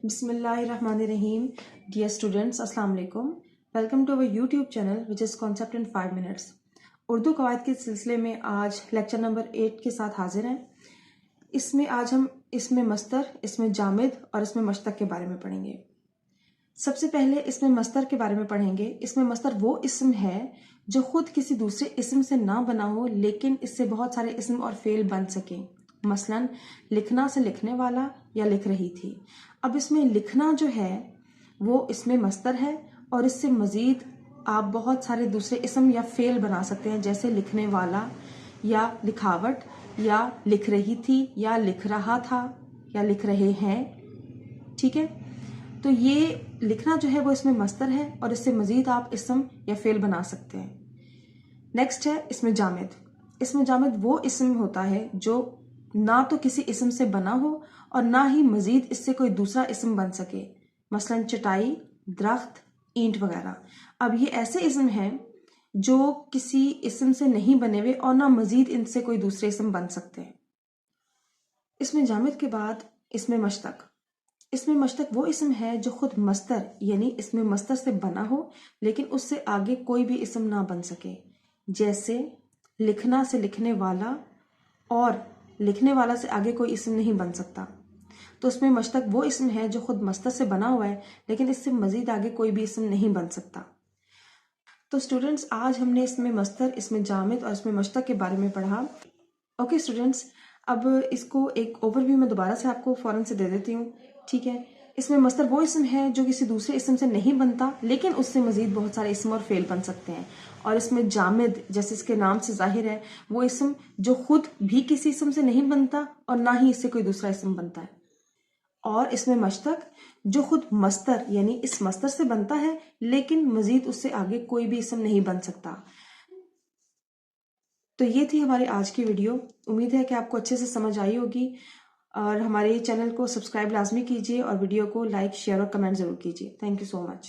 بسم اللہ الرحمن الرحیم. ڈیئر اسٹوڈنٹس، السلام علیکم. Welcome to our YouTube channel which is concept in 5 minutes. Urdu قواعد کے سلسلے میں آج لیکچر نمبر 8 کے ساتھ حاضر ہیں. اس میں آج ہم اسم مصدر، اسم جامد اور اسم مشتق کے بارے میں پڑھیں گے. سب سے پہلے اسم مصدر کے بارے میں پڑھیں گے. اسم مصدر وہ اسم ہے جو خود کسی دوسرے اسم سے نہ بنا ہو لیکن اس سے بہت سارے اسم اور فعل بن سکیں. مثلا لکھنا سے لکھنے والا یا لکھ رہی تھی. اب اس میں لکھنا جو ہے وہ اسم مصدر ہے اور اس سے مزید آپ بہت سارے دوسرے اسم یا فعل بنا سکتے ہیں، جیسے لکھنے والا یا لکھاوٹ یا لکھ رہی تھی یا لکھ رہا تھا یا لکھ رہے ہیں. ٹھیک ہے، تو یہ لکھنا جو ہے وہ اسم مصدر ہے اور اس سے مزید آپ اسم یا فعل بنا سکتے ہیں. نیکسٹ ہے اسم جامد. اسم جامد وہ اسم ہوتا ہے جو نہ تو کسی اسم سے بنا ہو اور نہ ہی مزید اس سے کوئی دوسرا اسم بن سکے. مثلا چٹائی، درخت، اینٹ وغیرہ. اب یہ ایسے اسم ہیں جو کسی اسم سے نہیں بنے ہوئے اور نہ مزید ان سے کوئی دوسرے اسم بن سکتے ہیں. اسم جامد کے بعد اسم مشتق. اسم مشتق وہ اسم ہے جو خود مصدر یعنی اسم مصدر سے بنا ہو لیکن اس سے آگے کوئی بھی اسم نہ بن سکے. جیسے لکھنا سے لکھنے والا اور لکھنے والا سے آگے کوئی اسم نہیں بن سکتا. تو اس میں مشتق وہ اسم ہے جو خود مصدر سے بنا ہوا ہے لیکن اس سے مزید آگے کوئی بھی اسم نہیں بن سکتا. تو اسٹوڈنٹس، آج ہم نے اسم مصدر، اسم جامد اور اسم مشتق کے بارے میں پڑھا. اوکے اسٹوڈنٹس، اب اس کو ایک اوور ویو میں دوبارہ سے آپ کو فوراً سے دے دیتی ہوں. ٹھیک ہے، اسم مصدر وہ اسم ہے جو کسی دوسرے اسم سے نہیں بنتا لیکن اس سے مزید بہت سارے اسم اور فعل بن سکتے ہیں. اور اسم جامد، جیسے اس کے نام سے ظاہر ہے، وہ اسم جو خود بھی کسی اسم سے نہیں بنتا اور نہ ہی اس سے کوئی دوسرا اسم بنتا ہے. اور اسم مشتق جو خود مصدر یعنی اس مصدر سے بنتا ہے لیکن مزید اس سے آگے کوئی بھی اسم نہیں بن سکتا. تو یہ تھی ہماری آج کی ویڈیو. امید ہے کہ آپ کو اچھے سے سمجھ آئی ہوگی اور ہمارے چینل کو سبسکرائب لازمی کیجیے اور ویڈیو کو لائک، شیئر اور کمنٹ ضرور کیجیے. Thank you so much.